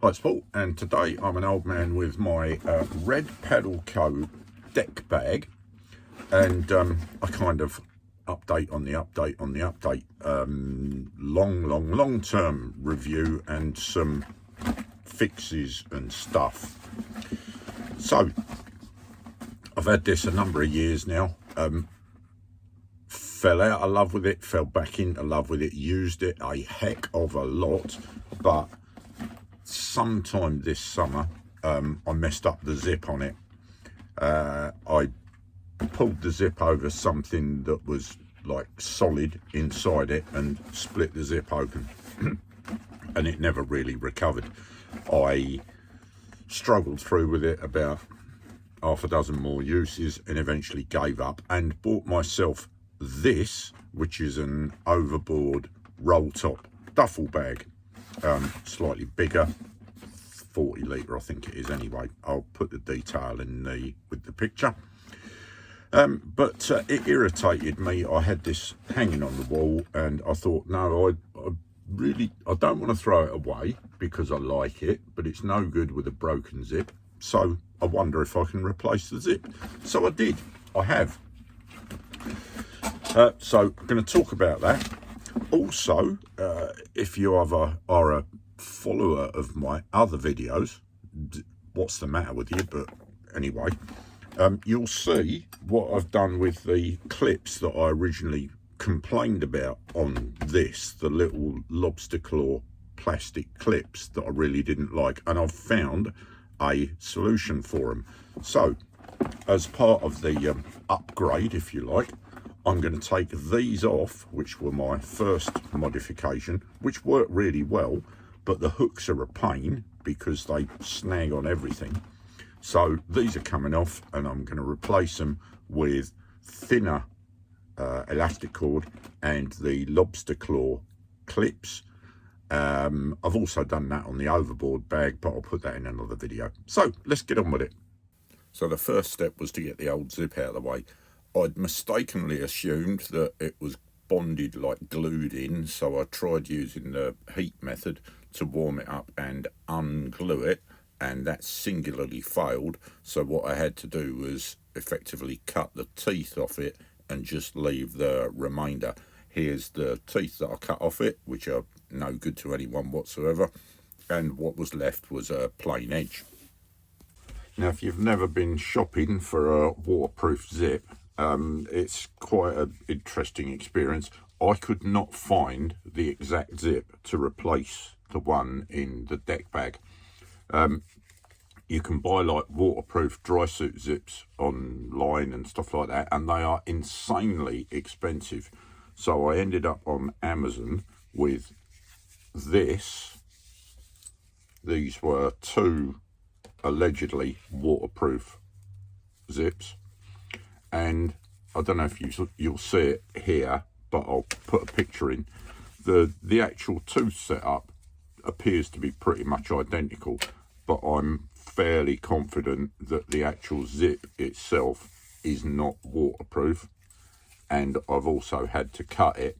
Hi, it's Paul, and today I'm an old man with my Red Paddle Co deck bag, and I kind of update on the update on the update, long-term review and some fixes and stuff. So I've had this a number of years now. Fell out of love with it, fell back into love with it, used it a heck of a lot, but sometime this summer I messed up the zip on it. I pulled the zip over something that was like solid inside it and split the zip open and it never really recovered. I struggled through with it about half a dozen more uses and eventually gave up and bought myself this, which is an overboard roll top duffel bag, slightly bigger, 40 litre I think it is anyway. I'll put the detail in with the picture. But it irritated me. I had this hanging on the wall and I thought, no, I don't want to throw it away because I like it, but it's no good with a broken zip. So I wonder if I can replace the zip. So I did. I have. So I'm going to talk about that. Also, if you are a follower of my other videos, what's the matter with you? But anyway, you'll see what I've done with the clips that I originally complained about on this, the little lobster claw plastic clips that I really didn't like, and I've found a solution for them. So as part of the upgrade, if you like, I'm going to take these off, which were my first modification, which worked really well, but the hooks are a pain because they snag on everything. So these are coming off and I'm going to replace them with thinner elastic cord and the lobster claw clips. I've also done that on the overboard bag, but I'll put that in another video. So let's get on with it. So the first step was to get the old zip out of the way. I'd mistakenly assumed that it was bonded, like glued in, so I tried using the heat method to warm it up and unglue it, and that singularly failed. So what I had to do was effectively cut the teeth off it and just leave the remainder. Here's the teeth that I cut off it, which are no good to anyone whatsoever, and what was left was a plain edge. Now, if you've never been shopping for a waterproof zip, it's quite an interesting experience. I could not find the exact zip to replace the one in the deck bag. You can buy like waterproof dry suit zips online and stuff like that, and they are insanely expensive. So I ended up on Amazon with this. These were two allegedly waterproof zips, and I don't know if you'll see it here, but I'll put a picture in. The actual tooth setup appears to be pretty much identical, but I'm fairly confident that the actual zip itself is not waterproof, and I've also had to cut it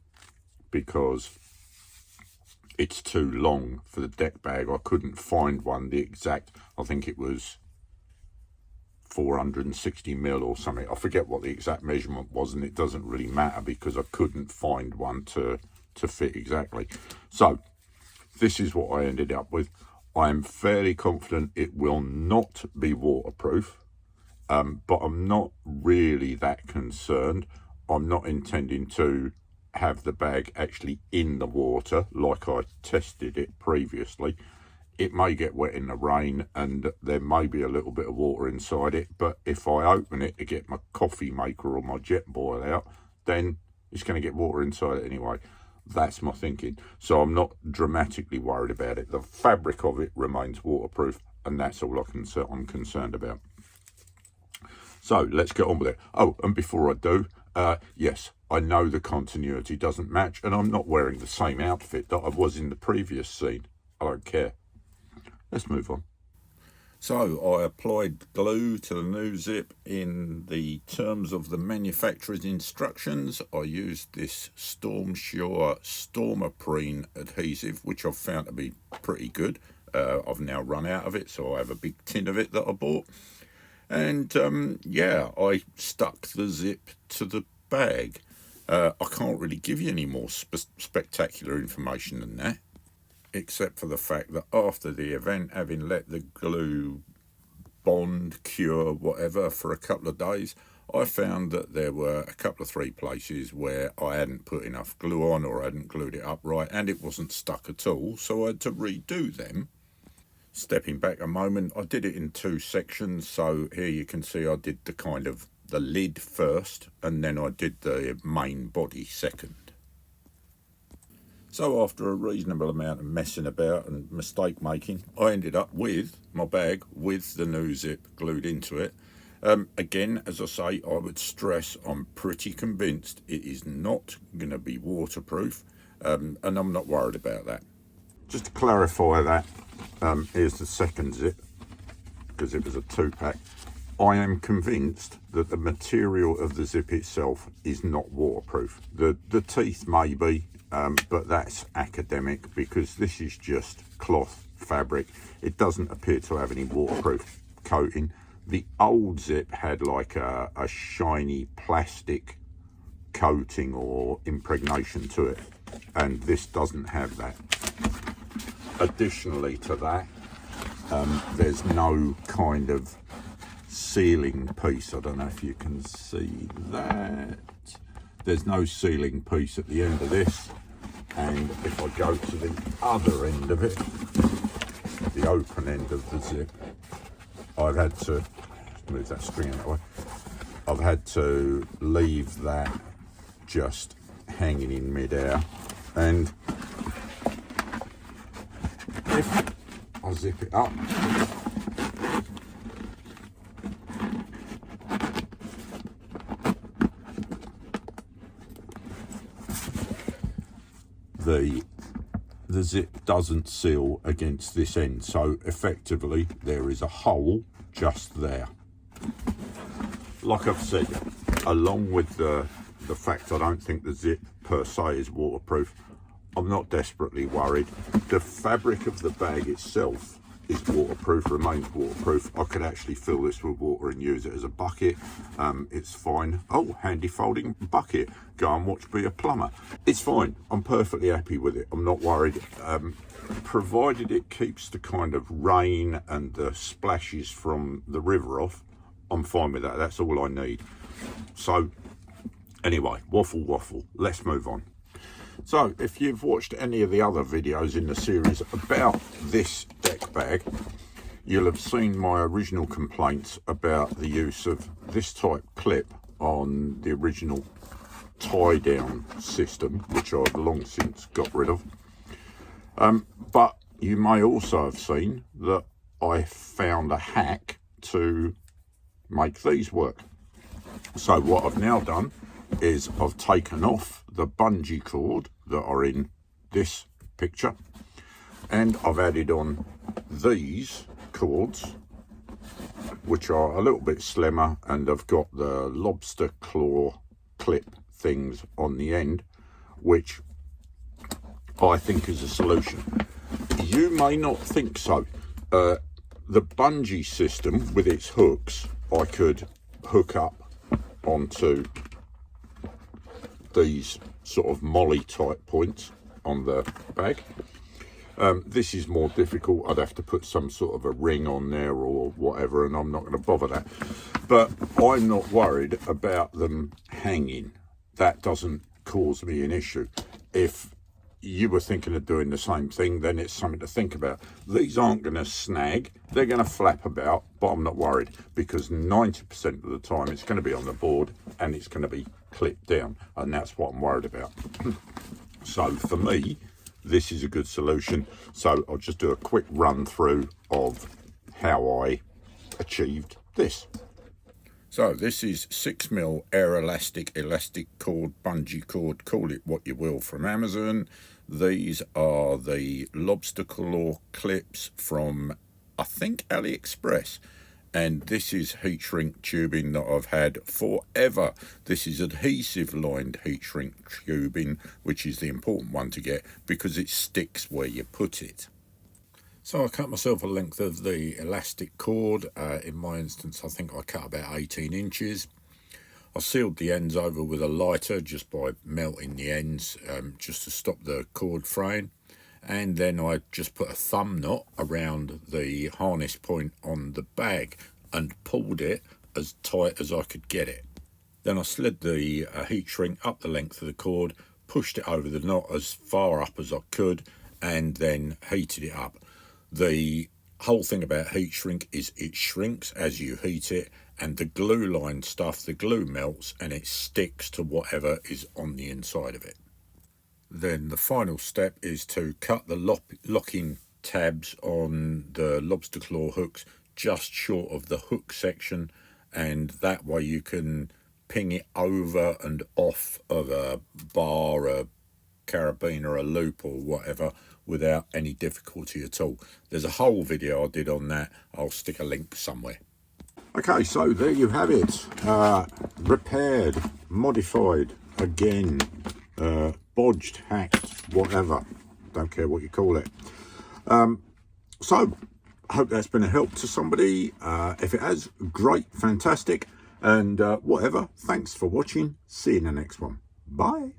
because it's too long for the deck bag. I couldn't find one the exact, I think it was 460 mil or something. I forget what the exact measurement was, and it doesn't really matter because I couldn't find one to fit exactly. So this is what I ended up with. I am fairly confident it will not be waterproof, but I'm not really that concerned. I'm not intending to have the bag actually in the water like I tested it previously. It may get wet in the rain and there may be a little bit of water inside it, but if I open it to get my coffee maker or my jet boil out, then it's going to get water inside it anyway. That's my thinking. So I'm not dramatically worried about it. The fabric of it remains waterproof, and that's all I'm concerned about. So let's get on with it. Oh, and before I do, yes, I know the continuity doesn't match, and I'm not wearing the same outfit that I was in the previous scene. I don't care. Let's move on. So I applied glue to the new zip in the terms of the manufacturer's instructions. I used this Storm Sure Stormaprene adhesive, which I've found to be pretty good. I've now run out of it, so I have a big tin of it that I bought. And yeah, I stuck the zip to the bag. I can't really give you any more spectacular information than that, except for the fact that after the event, having let the glue bond, cure, whatever, for a couple of days, I found that there were a couple of 3 places where I hadn't put enough glue on, or I hadn't glued it up right, and it wasn't stuck at all, so I had to redo them. Stepping back a moment, I did it in 2 sections, so here you can see I did the kind of the lid first, and then I did the main body second. So after a reasonable amount of messing about and mistake making, I ended up with my bag with the new zip glued into it. Again, as I say, I would stress I'm pretty convinced it is not going to be waterproof, and I'm not worried about that. Just to clarify that, here's the second zip, because it was a 2-pack. I am convinced that the material of the zip itself is not waterproof. The teeth may be, but that's academic, because this is just cloth fabric. It doesn't appear to have any waterproof coating. The old zip had like a shiny plastic coating or impregnation to it, and this doesn't have that. Additionally to that, there's no kind of sealing piece. I don't know if you can see that. There's no sealing piece at the end of this, and if I go to the other end of it, the open end of the zip, I've had to move that string out that way. I've had to leave that just hanging in midair, and if I zip it up, the zip doesn't seal against this end, so effectively there is a hole just there. Like I've said, along with the fact I don't think the zip per se is waterproof, I'm not desperately worried. The fabric of the bag itself is waterproof, remains waterproof. I could actually fill this with water and use it as a bucket. It's fine. Oh, handy folding bucket. Go and watch Be a Plumber. It's fine. I'm perfectly happy with it. I'm not worried. Provided it keeps the kind of rain and the splashes from the river off, I'm fine with that. That's all I need. So anyway, waffle. Let's move on. So if you've watched any of the other videos in the series about this deck bag, you'll have seen my original complaints about the use of this type clip on the original tie down system, which I've long since got rid of. But you may also have seen that I found a hack to make these work. So what I've now done is I've taken off the bungee cord that are in this picture, and I've added on these cords, which are a little bit slimmer, and I've got the lobster claw clip things on the end, which I think is a solution. You may not think so. The bungee system with its hooks, I could hook up onto these sort of molly type points on the bag. This is more difficult. I'd have to put some sort of a ring on there or whatever, and I'm not going to bother that. But I'm not worried about them hanging. That doesn't cause me an issue. If you were thinking of doing the same thing, then it's something to think about. These aren't going to snag. They're going to flap about, but I'm not worried, because 90% of the time it's going to be on the board and it's going to be clipped down, and that's what I'm worried about. So for me, this is a good solution. So I'll just do a quick run through of how I achieved this. So this is 6mm air elastic cord, bungee cord, call it what you will, from Amazon. These are the lobster claw clips from, I think, AliExpress. And this is heat shrink tubing that I've had forever. This is adhesive lined heat shrink tubing, which is the important one to get because it sticks where you put it. So I cut myself a length of the elastic cord. In my instance, I think I cut about 18 inches. I sealed the ends over with a lighter just by melting the ends, just to stop the cord fraying. And then I just put a thumb knot around the harness point on the bag and pulled it as tight as I could get it. Then I slid the heat shrink up the length of the cord, pushed it over the knot as far up as I could, and then heated it up. The whole thing about heat shrink is it shrinks as you heat it, and the glue line stuff, the glue melts and it sticks to whatever is on the inside of it. Then the final step is to cut the locking tabs on the lobster claw hooks just short of the hook section, and that way you can ping it over and off of a bar, a carabiner, a loop or whatever without any difficulty at all. There's a whole video I did on that. I'll stick a link somewhere. Okay, so there you have it. Repaired, modified, again, bodged, hacked, whatever. Don't care what you call it. So, I hope that's been a help to somebody. If it has, great, fantastic. And whatever, thanks for watching. See you in the next one. Bye.